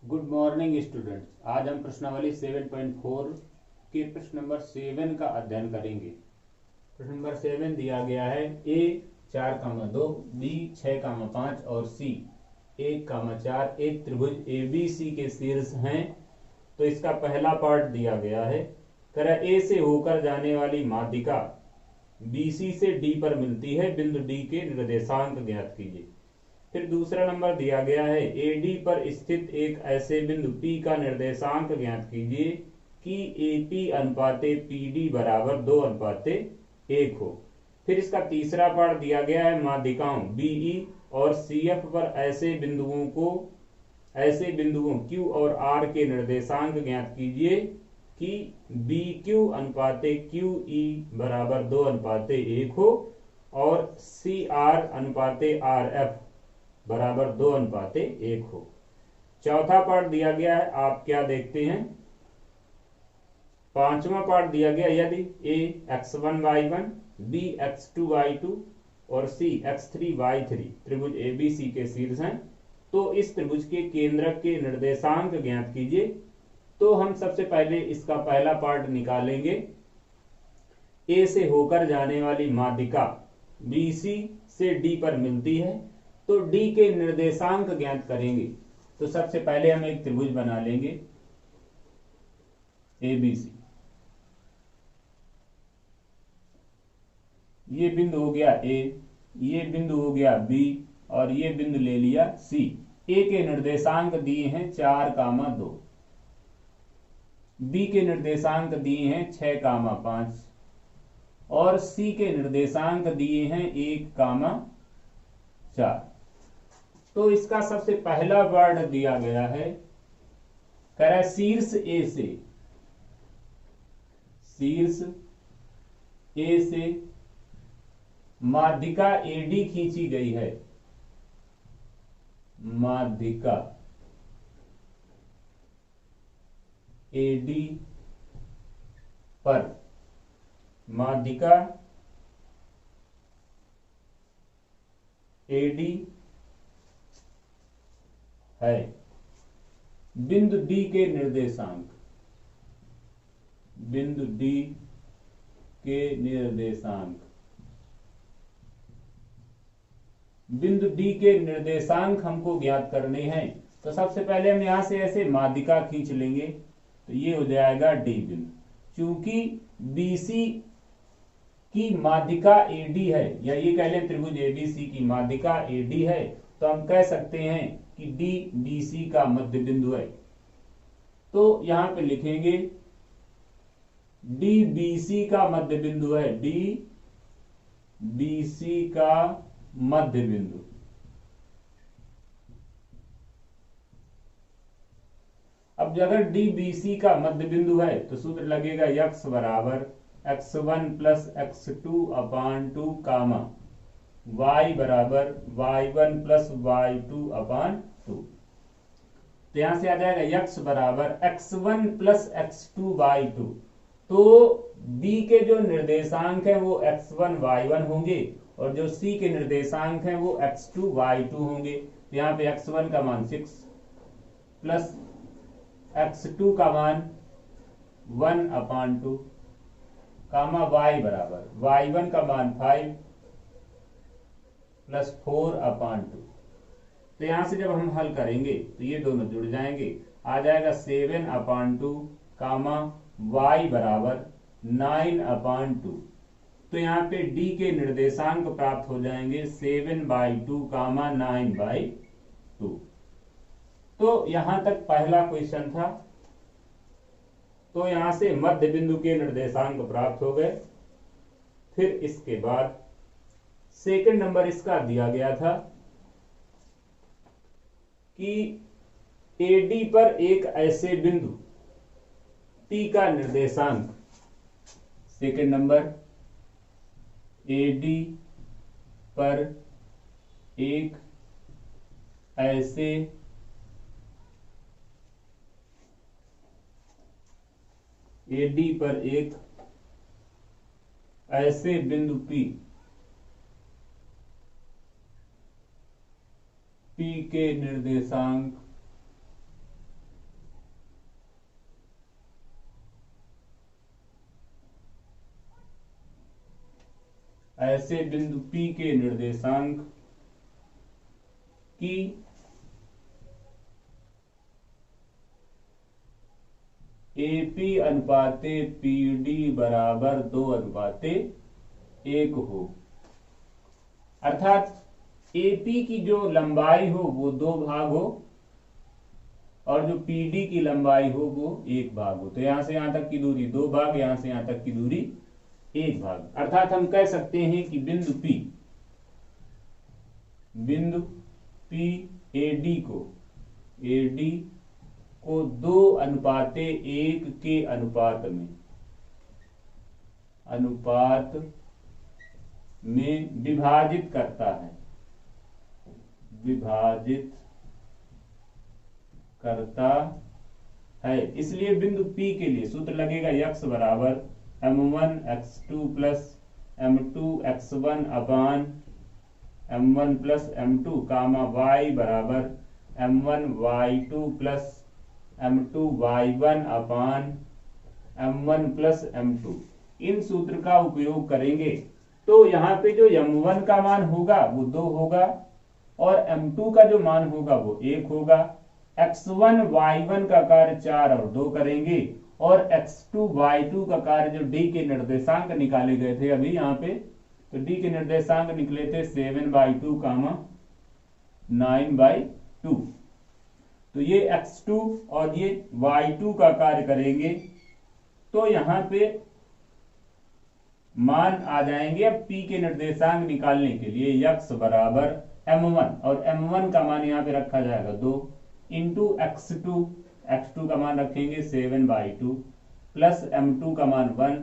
Good morning students. आज हम प्रश्नावली 7.4 के प्रश्न नंबर 7 का अध्ययन करेंगे। प्रश्न नंबर 7 दिया गया है ए 4,2, बी 6,5 और सी 1,4 एक त्रिभुज ABC के शीर्ष हैं। तो इसका पहला पार्ट दिया गया है। कह रहा ए से होकर जाने वाली माध्यिका BC से D पर मिलती है, बिंदु D के निर्देशांक ज्ञात कीजिए। फिर दूसरा नंबर दिया गया है AD पर स्थित एक ऐसे बिंदु P का निर्देशांक ज्ञात कीजिए कि AP अनुपाते PD बराबर 2:1 हो। फिर इसका तीसरा पार्ट दिया गया है माध्यिकाओं BE और CF पर ऐसे बिंदुओं Q और R के निर्देशांक ज्ञात कीजिए कि BQ अनुपाते QE बराबर 2:1 हो और CR अनुपाते RF बराबर 2:1 हो। चौथा पार्ट दिया गया है, आप क्या देखते हैं, पांचवा पार्ट दिया गया यदि A x1y1 B x2y2 और C x3y3 त्रिभुज ABC के शीर्ष हैं तो इस त्रिभुज के केंद्रक के निर्देशांक ज्ञात कीजिए। तो हम सबसे पहले इसका पहला पार्ट निकालेंगे। A से होकर जाने वाली माध्यिका BC से D पर मिलती है तो D के निर्देशांक ज्ञात करेंगे। तो सबसे पहले हम एक त्रिभुज बना लेंगे ABC। ये बिंदु हो गया A, ये बिंदु हो गया B और ये बिंदु ले लिया C। A के निर्देशांक दिए हैं 4,2, B के निर्देशांक दिए हैं 6,5 और C के निर्देशांक दिए हैं 1,4। तो इसका सबसे पहला पार्ट दिया गया है, कह रहा है शीर्ष A से माध्यिका AD खींची गई है। माध्यिका AD पर माध्यिका AD है। बिंदु D के निर्देशांक बिंदु D के निर्देशांक हमको ज्ञात करने हैं। तो सबसे पहले हम यहां से ऐसे माध्यिका खींच लेंगे तो ये हो जाएगा D बिंदु। चूंकि BC की माध्यिका AD है या ये कह लें त्रिभुज ABC की माध्यिका AD है तो हम कह सकते हैं कि D BC का मध्य बिंदु है। तो यहां पे लिखेंगे D BC का मध्य बिंदु है, D BC का मध्य बिंदु। अब अगर D BC का मध्य बिंदु है तो सूत्र लगेगा x बराबर x1 प्लस x2/2 कामा y बराबर y1 प्लस y2/2। तो यहां से आ जाएगा x बराबर x1 प्लस x2/2। तो B के जो निर्देशांक है वो x1 y1 होंगे और जो C के निर्देशांक है वो x2 y2 होंगे। तो यहां पे x1 का मान 6 प्लस x2 का मान 1/2 कामा y बराबर y1 का मान 5 प्लस 4/2। तो यहां से जब हम हल करेंगे तो ये दोनों जुड़ जाएंगे, आ जाएगा 7/2 कामा y बराबर 9/2। तो यहाँ पे D के निर्देशांक प्राप्त हो जाएंगे 7/2 कामा 9/2। तो यहां तक पहला क्वेश्चन था। तो यहां से मध्य बिंदु के निर्देशांक प्राप्त हो गए। फिर इसके बाद सेकंड नंबर इसका दिया गया था कि AD पर एक ऐसे बिंदु P का निर्देशांक, सेकंड नंबर AD पर एक ऐसे बिंदु P के निर्देशांक ऐसे बिंदु P के निर्देशांक की AP अनुपाते PD बराबर 2:1 हो। अर्थात AP की जो लंबाई हो वो 2 भाग हो और जो PD की लंबाई हो वो 1 भाग हो। तो यहां से यहां तक की दूरी 2 भाग, यहां से यहां तक की दूरी 1 भाग। अर्थात हम कह सकते हैं कि बिंदु P AD को 2:1 के अनुपात में विभाजित करता है। इसलिए बिंदु P के लिए सूत्र लगेगा x बराबर m1 x2 plus m2 x1 अपान m1 प्लस m2 कामा y बराबर m1 y2 plus m2 y1 अपान m1 प्लस m2। इन सूत्र का उपयोग करेंगे तो यहाँ पे जो m1 का मान होगा वो 2 होगा और m2 का जो मान होगा वो 1 होगा। x1 y1 का कार्य 4 और 2 करेंगे और x2 y2 का कार्य जो d के निर्देशांक निकाले गए थे अभी यहाँ पे, तो d के निर्देशांक निकले थे 7/2 कामा 9/2। तो ये x2 और ये y2 का कार्य करेंगे तो यहाँ पे मान आ जाएंगे। अब p के निर्देशांक निकालने के लिए x बराबर m1 और m1 का मान यहाँ पे रखा जाएगा 2 इंटू x2 का मान रखेंगे 7/2 प्लस m2 का मान 1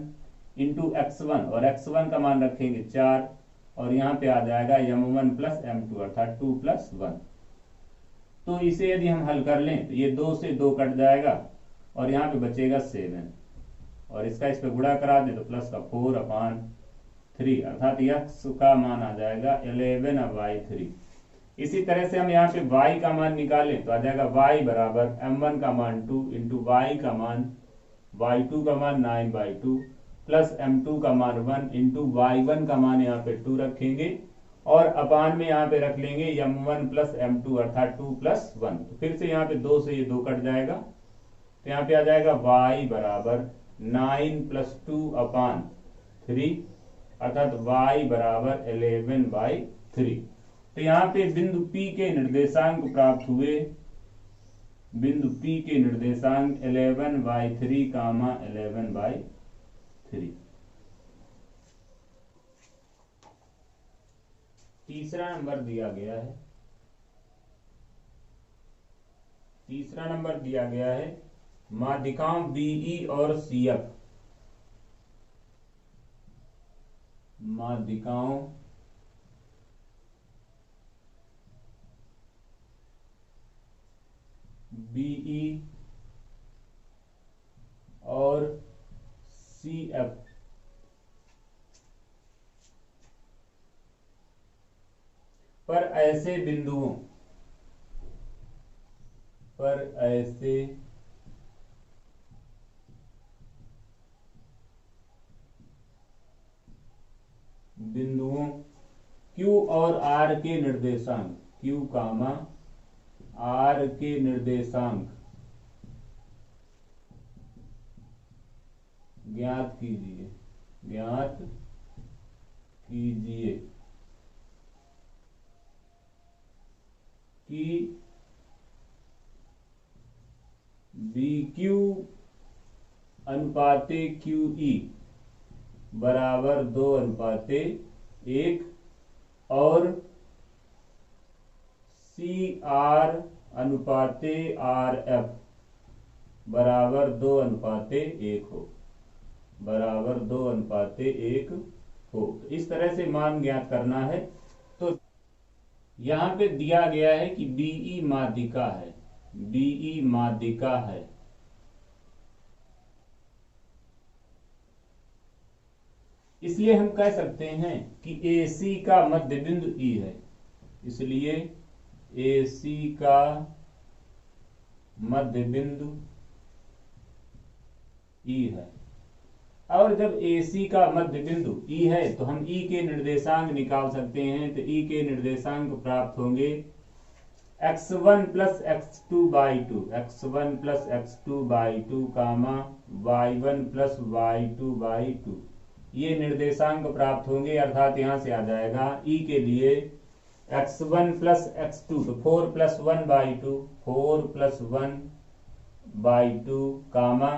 इंटू x1 और x1 का मान रखेंगे 4 और यहाँ पे आ जाएगा m1 प्लस m2 अर्थात 2 प्लस 1। तो इसे यदि हम हल कर लें तो ये 2 से 2 कट जाएगा और यहाँ पे बचेगा 7 और इसका इस पे गुणा करा दे तो प्लस का 4/3 अर्थात x का मान आ जाएगा 11/3। इसी तरह से हम यहाँ पे y का मान निकालें तो आ जाएगा y बराबर m1 का मान 2 इंटू y2 का मान 9/2 प्लस m2 का मान 1 इंटू y1 का मान यहाँ पे 2 रखेंगे और अपान में यहाँ पे रख लेंगे m1 प्लस m2 अर्थात 2 प्लस 1। तो फिर से यहाँ पे 2 से ये 2 कट जाएगा तो यहाँ पे आ जाएगा y बराबर 9 प्लस 2/3 अर्थात y बराबर 11/3। तो यहाँ पे बिंदु P के निर्देशांक प्राप्त हुए। बिंदु P के निर्देशांक 11/3 कामा 11/3। तीसरा नंबर दिया गया है माध्यिकाओं BE और CF। माध्यिकाओं BE और CF पर ऐसे बिंदुओं Q और R के निर्देशांक Q कामा R के निर्देशांक ज्ञात कीजिए कि BQ अनुपाते QE बराबर 2:1 और CR अनुपाते RF बराबर 2:1 हो। तो इस तरह से मान ज्ञात करना है। तो यहां पे दिया गया है कि BE माध्यिका है। इसलिए हम कह सकते हैं कि AC का मध्य बिंदु E है। इसलिए AC का मध्य बिंदु E है और जब AC का मध्य बिंदु E है तो हम E के निर्देशांक निकाल सकते हैं। तो E के निर्देशांक प्राप्त होंगे x1 plus x2 by two, x1 plus x2 by two comma y1 plus y2 by two, ये निर्देशांक प्राप्त होंगे। अर्थात यहां से आ जाएगा E के लिए x1 प्लस x2 तो 4 plus 1 by two, 4 plus 1 by two comma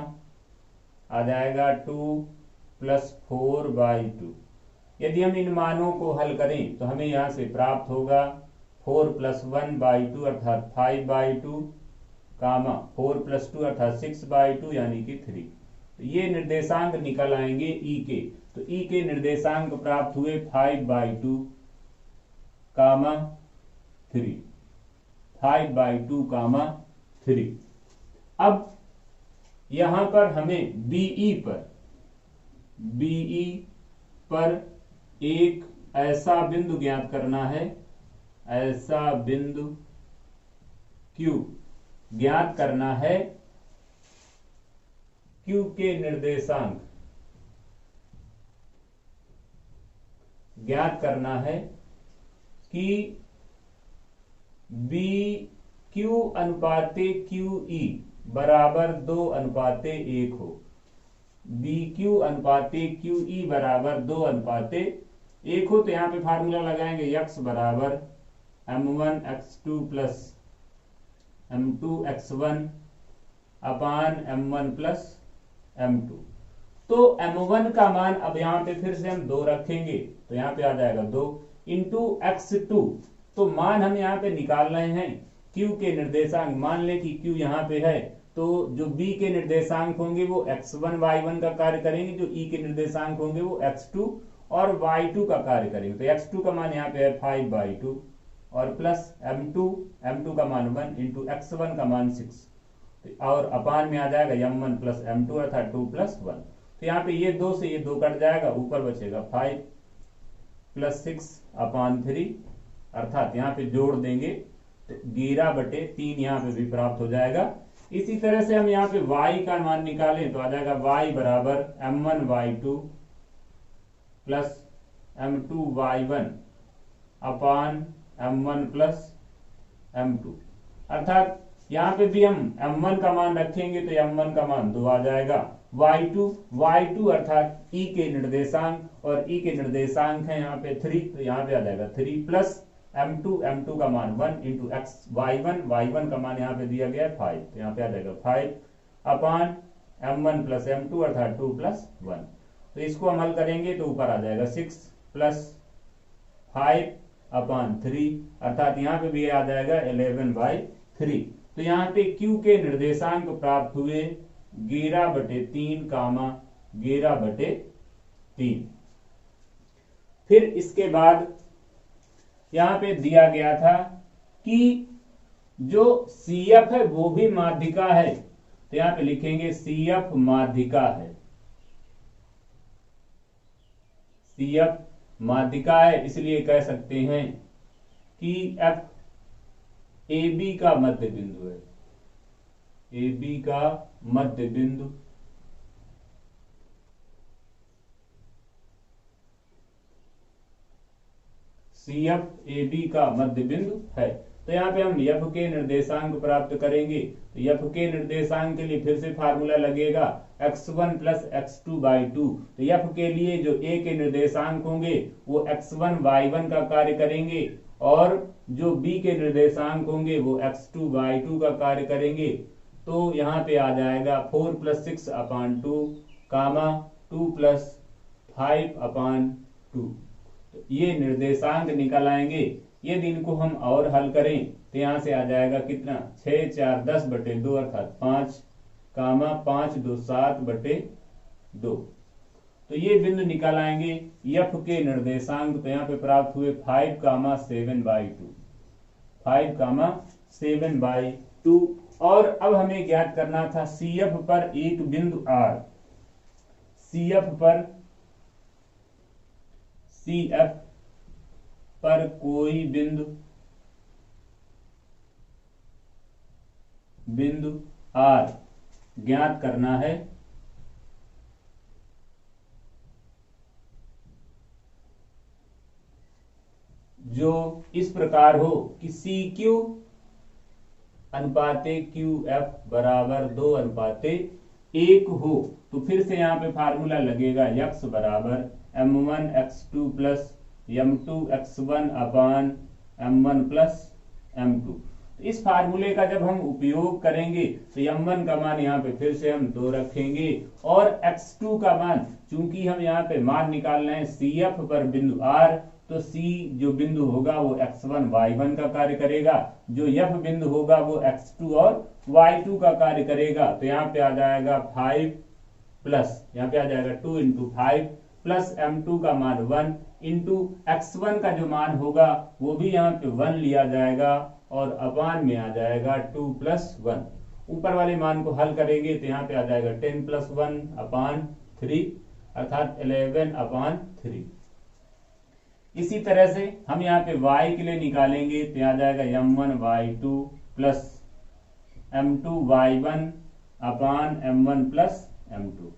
आ जाएगा 2 प्लस 4 बाई टू। यदि हम इन मानों को हल करें तो हमें यहां से प्राप्त होगा 4 प्लस 1 बाई टू अर्थात 5 बाई टू कामा 4 प्लस 2 अर्थात 6 बाई टू यानी कि 3। तो ये निर्देशांक निकल आएंगे E के। तो E के निर्देशांक प्राप्त हुए 5 by two comma 3, 5 by two comma 3। अब यहां पर हमें BE पर एक ऐसा बिंदु ज्ञात करना है, ऐसा बिंदु Q ज्ञात करना है। Q के निर्देशांक ज्ञात करना है कि BQ अनुपाते QE बराबर 2 अनुपाते 1 हो। BQ अनुपाते QE बराबर 2 अनुपाते 1 हो। तो यहां पे फार्मूला लगाएंगे x बराबर m1 x2 plus m2 x1 अपान m1 प्लस m2। तो m1 का मान अब यहां पे फिर से हम 2 रखेंगे तो यहां पे आ जाएगा 2 इंटू x2। तो मान हम यहां पे निकाल रहे हैं Q के निर्देशांक। मान ले कि Q यहां पे है तो जो B के निर्देशांक होंगे वो x1 y1 का कार्य करेंगे, जो E के निर्देशांक होंगे वो x2 और y2 का कार्य करेंगे। तो x2 का मान यहाँ पे है 5 बाई 2 और प्लस m2 का मान 1 इंटू x1 का मान 6 और अपान में आ जाएगा m1 प्लस m2 अर्थात 2 प्लस 1। तो यहाँ पे ये 2 से ये 2 कट जाएगा, ऊपर बचेगा 5 प्लस 6 अपान 3 अर्थात यहाँ पे जोड़ देंगे तो 11/3 यहाँ पे भी प्राप्त हो जाएगा। इसी तरह से हम यहाँ पे y का मान निकालें तो आ जाएगा y बराबर m1 y2 plus m2 y1 अपान m1 प्लस m2 अर्थात यहाँ पे भी हम m1 का मान रखेंगे तो m1 का मान 2 आ जाएगा। y2 अर्थात E के निर्देशांक और E के निर्देशांक है यहाँ पे 3 तो यहाँ पे आ जाएगा 3 प्लस m2 का मान 1 इंटू y1 का मान यहाँ पे दिया गया है 5 तो यहाँ पे आ जाएगा 5 अपान m1 प्लस m2 अर्थात 2 प्लस 1। तो इसको हम हल करेंगे तो ऊपर आ जाएगा 6 प्लस 5 अपान 3 अर्थात यहाँ पे भी आ जाएगा 11/3। तो यहाँ पे Q के निर्देशांक प्राप्त हुए 11/3 कामा 11/3। फिर इसके बाद यहां पे दिया गया था कि जो CF है वो भी माध्यिका है। तो यहां पे लिखेंगे CF माध्यिका है, CF माध्यिका है इसलिए कह सकते हैं कि F AB का मध्य बिंदु है, AB का मध्य बिंदु CF AB का मध्य बिंदु है। तो यहाँ पे हम F के निर्देशांक प्राप्त करेंगे तो F के निर्देशांक के लिए फिर से फार्मूला लगेगा x1 प्लस x2 बाई 2। तो F के लिए जो A के निर्देशांक होंगे वो x1 y1 का कार्य करेंगे और जो B के निर्देशांक होंगे वो x2 y2 का कार्य करेंगे। तो यहाँ पे आ जाएगा 4 प्लस 6 अपान 2 कामा 2 प्लस 5 अपान 2। तो ये निर्देशांक निकल आएंगे। यदि इनको हम और हल करें तो यहां से आ जाएगा कितना 6 4 10/2 अर्थात 5 कामा 5 2 7/2। तो ये बिंदु निकल आएंगे F के निर्देशांक। तो यहाँ पे प्राप्त हुए 5 कामा 7/2, 5 कामा 7/2। और अब हमें ज्ञात करना था CF पर एक बिंदु R, CF पर कोई बिंदु R ज्ञात करना है। जो इस प्रकार हो कि सी क्यू अनुपाते क्यू एफ बराबर 2:1 हो, तो फिर से यहाँ पे फार्मूला लगेगा x बराबर m1x2 प्लस m2x1 अपान m1 प्लस m2। इस फार्मूले का जब हम उपयोग करेंगे तो m1 का मान यहाँ पे फिर से हम 2 रखेंगे और x2 का मान, चूंकि हम यहाँ पे मान निकाल रहे हैं CF पर बिंदु R, तो C जो बिंदु होगा वो x1 y1 का कार्य करेगा, जो F बिंदु होगा वो x2 और y2 का कार्य करेगा। तो यहाँ पे आ जाएगा 5 प्लस यहाँ पे आ जाएगा 2 इंटू 5 प्लस m2 का मान 1 इंटू x1 का जो मान होगा वो भी यहाँ पे 1 लिया जाएगा और अपान में आ जाएगा 2 प्लस 1। ऊपर वाले मान को हल करेंगे तो यहाँ पे आ जाएगा 10 प्लस 1 अपान 3 अर्थात 11 अपान 3। इसी तरह से हम यहाँ पे y के लिए निकालेंगे तो आ जाएगा m1 y2 plus m2 y1 अपान m1 प्लस m2।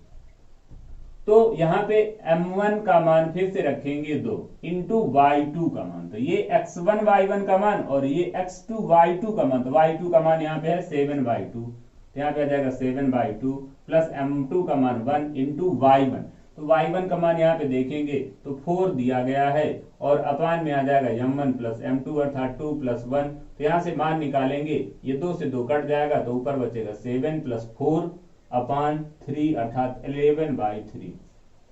तो यहाँ पे m1 का मान फिर से रखेंगे 2 इंटू y2 का मान, तो ये x1 y1 का मान और ये x2 y2 का मान, तो y2 का मान यहाँ पे है 7/2, तो यहाँ पे आ जाएगा 7/2 प्लस m2 का मान 1 इंटू y1, तो y1 का मान यहाँ पे देखेंगे तो 4 दिया गया है और अपान में आ जाएगा m1 प्लस m2 अर्थात 2 प्लस 1। तो यहाँ से मान निकालेंगे, ये 2 से 2 कट जाएगा तो ऊपर बचेगा 7 प्लस 4 अपान 3 अर्थात 11/3।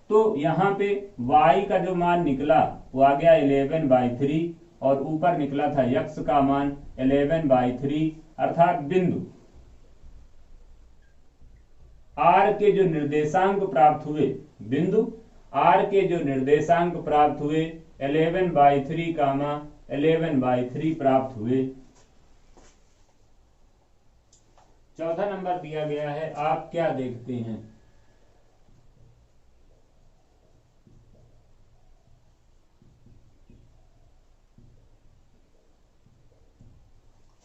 तो यहाँ पे y का जो मान निकला वो आ गया 11/3 और ऊपर निकला था x का मान 11/3 अर्थात बिंदु R के जो निर्देशांक प्राप्त हुए, बिंदु R के जो निर्देशांक प्राप्त हुए 11/3 कामा 11/3 प्राप्त हुए। चौथा नंबर दिया गया है, आप क्या देखते हैं?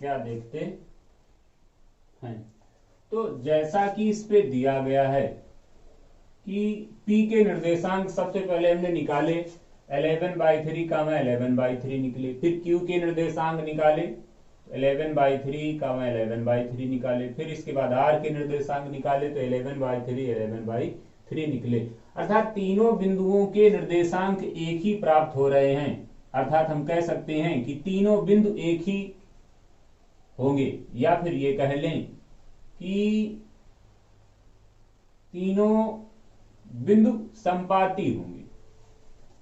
क्या देखते हैं? तो जैसा कि इस पे दिया गया है कि P के निर्देशांक सबसे पहले हमने निकाले 11/3 कामा 11/3 निकले, फिर Q के निर्देशांक निकाले 11/3 कामा 11/3 निकाले, फिर इसके बाद R के निर्देशांक निकाले तो 11/3 11/3 निकले। अर्थात तीनों बिंदुओं के निर्देशांक एक ही प्राप्त हो रहे हैं, अर्थात हम कह सकते हैं कि तीनों बिंदु एक ही होंगे, या फिर ये कह लें कि तीनों बिंदु संपाती होंगे।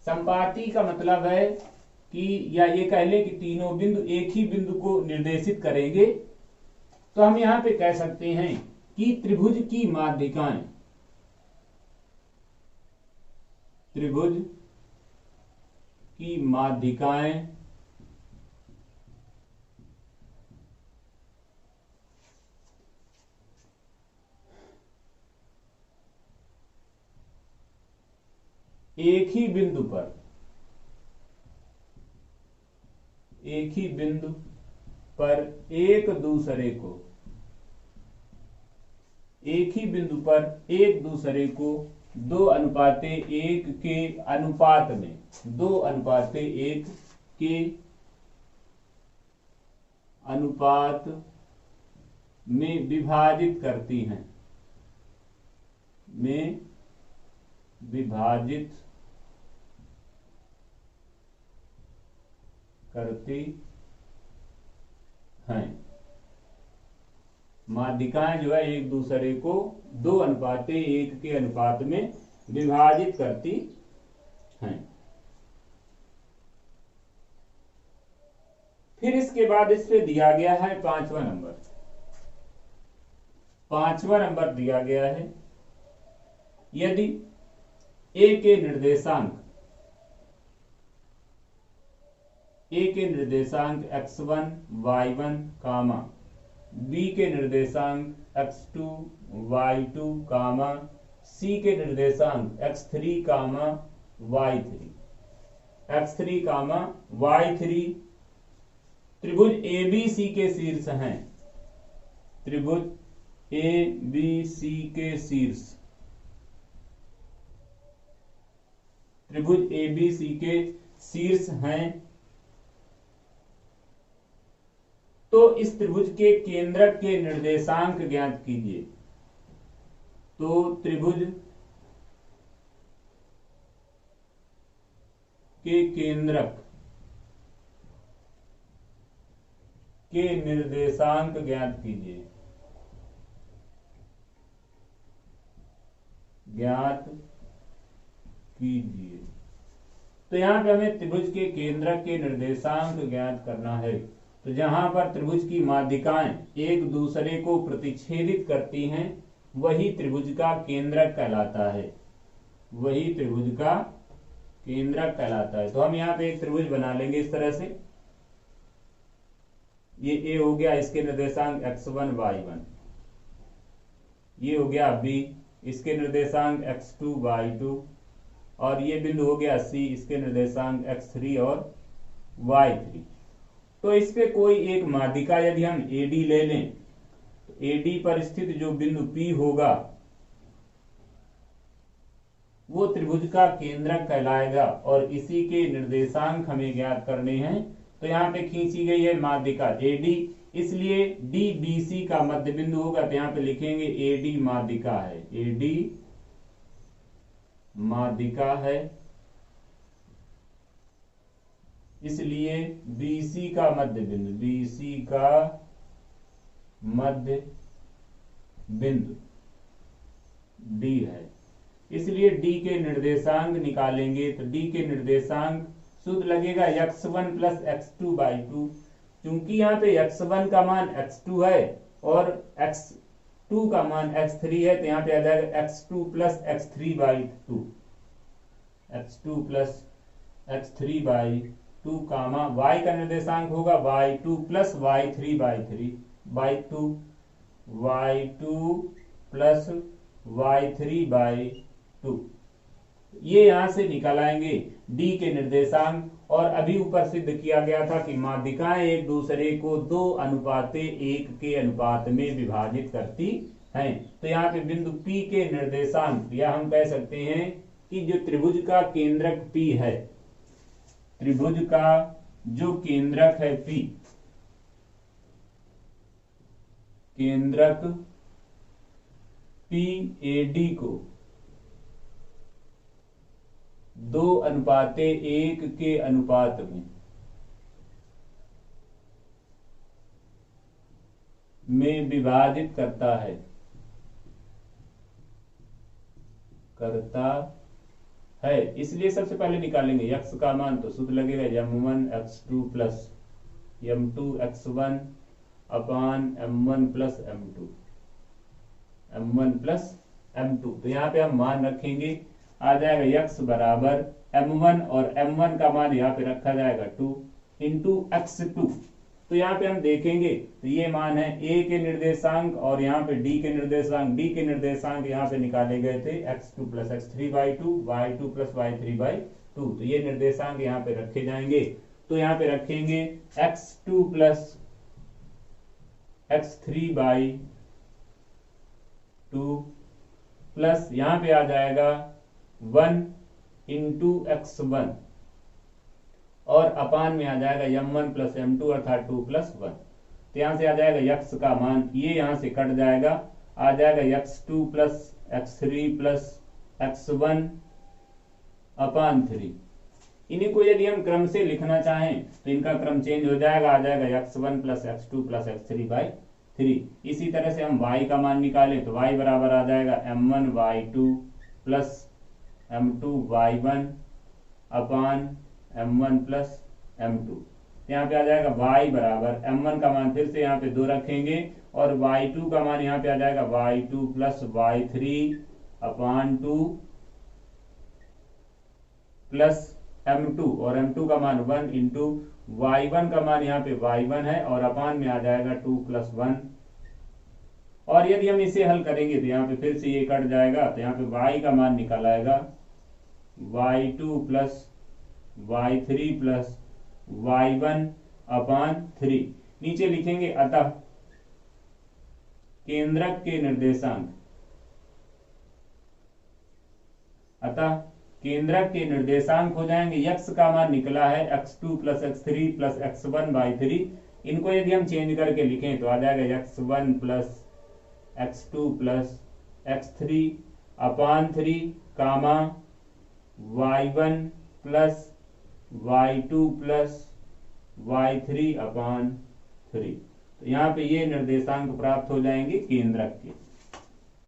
संपाती का मतलब है कि, या ये कह लें कि तीनों बिंदु एक ही बिंदु को निर्देशित करेंगे। तो हम यहां पे कह सकते हैं कि त्रिभुज की माध्यिकाएं, त्रिभुज की माध्यिकाएं एक ही बिंदु पर एक दूसरे को 2:1 के अनुपात में 2:1 के अनुपात में विभाजित करती हैं, करती हैं। माध्यिकाएं जो है एक दूसरे को 2:1 के अनुपात में विभाजित करती हैं। फिर इसके बाद इससे दिया गया है पांचवा नंबर दिया गया है, यदि A के निर्देशांक x1 y1 कामा B के निर्देशांक x2 y2 कामा C के निर्देशांक x3 कामा y3 त्रिभुज ABC के शीर्ष हैं, त्रिभुज ABC के शीर्ष, त्रिभुज ABC के शीर्ष हैं तो इस त्रिभुज के केंद्रक के निर्देशांक ज्ञात कीजिए। तो त्रिभुज के केंद्रक के निर्देशांक ज्ञात कीजिए। तो यहां पे हमें त्रिभुज के केंद्रक के निर्देशांक ज्ञात करना है। तो जहां पर त्रिभुज की माध्यिकाएं एक दूसरे को प्रतिच्छेदित करती हैं वही त्रिभुज का केंद्रक कहलाता है, वही त्रिभुज का केंद्रक कहलाता है। तो हम यहाँ पे एक त्रिभुज बना लेंगे इस तरह से। ये ए हो गया, इसके निर्देशांक x1 y1, ये हो गया b, इसके निर्देशांक x2 y2, और ये बिंदु हो गया c, इसके निर्देशांक x3 और y3। तो इस पे कोई एक माध्यिका यदि हम AD ले लें तो AD पर स्थित जो बिंदु P होगा वो त्रिभुज का केंद्रक कहलाएगा और इसी के निर्देशांक हमें ज्ञात करने हैं। तो यहाँ पे खींची गई है माध्यिका AD, इसलिए DBC का मध्य बिंदु होगा। तो यहाँ पे लिखेंगे AD माध्यिका है, AD माध्यिका है, इसलिए BC का मध्य बिंदु, BC का मध्य बिंदु D है, इसलिए D के निर्देशांक निकालेंगे। तो D के निर्देशांक सूत्र लगेगा x1 प्लस x2 बाई 2। चूंकि यहाँ पे x1 का मान x2 है और x2 का मान x3 है, तो यहाँ पे आ जाएगा x2 plus x3 by 2, x2 plus x3 by 2 comma y का निर्देशांक होगा y2 plus y3 by 3 by 2, y2 plus y3 by 2। ये यहां से निकल आएंगे D के निर्देशांक। और अभी ऊपर सिद्ध किया गया था कि माध्यिकाएं एक दूसरे को 2:1 के अनुपात में विभाजित करती हैं। तो यहाँ पे बिंदु P के निर्देशांक, या हम कह सकते हैं कि जो त्रिभुज का केंद्रक P है, त्रिभुज का जो केंद्रक है P, केंद्रक PAD को 2:1 के अनुपात में विभाजित करता है, इसलिए सबसे पहले निकालेंगे x का मान। तो सूत्र लगेगा m1 x2 plus m2 x1 अपान m1 plus m2, m1 plus m2। तो यहाँ पे हम मान रखेंगे, आ जाएगा x बराबर m1 और m1 का मान यहाँ पे रखा जाएगा 2 इंटू x2। तो यहाँ पे हम देखेंगे तो ये मान है a के निर्देशांक और यहाँ पे d के निर्देशांक। d के निर्देशांक यहाँ पे निकाले गए थे x2 plus x3 by 2, y2 plus y3 by 2। तो ये निर्देशांक यहाँ पे रखे जाएंगे। तो यहाँ पे रखेंगे x2 plus x3 by 2 plus यहाँ पे आ जाएगा 1 इंटू x1 और अपान में आ जाएगा m1 प्लस m2 अर्थात 2 प्लस 1। तो यहां से आ जाएगा x का मान, ये यहां से कट जाएगा, आ जाएगा x2 plus x3 plus x1 अपान 3। इन्हीं को यदि हम क्रम से लिखना चाहें तो इनका क्रम चेंज हो जाएगा, आ जाएगा x1 plus x2 plus x3 by 3। इसी तरह से हम y का मान निकालें तो y बराबर आ जाएगा m1 y2 plus m2 y1 अपान m1 प्लस m2। यहाँ पे आ जाएगा y बराबर m1 का मान फिर से यहाँ पे 2 रखेंगे और y2 का मान यहाँ पे आ जाएगा y2 प्लस y3 अपान 2 प्लस m2 और m2 का मान 1 इंटू y1 का मान यहाँ पे y1 है और अपान में आ जाएगा 2 प्लस 1। और यदि हम इसे हल करेंगे तो यहाँ पे फिर से ये कट जाएगा, तो यहाँ पे y का मान निकल आएगा y2 plus y3 plus y1 अपान 3। नीचे लिखेंगे अतः केंद्रक के निर्देशांक, अतः केंद्रक के निर्देशांक हो जाएंगे, x का मान निकला है x2 plus x3 plus x1 by 3, इनको यदि हम चेंज करके लिखें तो आ जाएगा x1 plus x2 plus x3 अपान 3 कामा y1 plus y2 plus y3 अपान 3। तो यहाँ पे ये निर्देशांक प्राप्त हो जाएंगे केंद्रक के।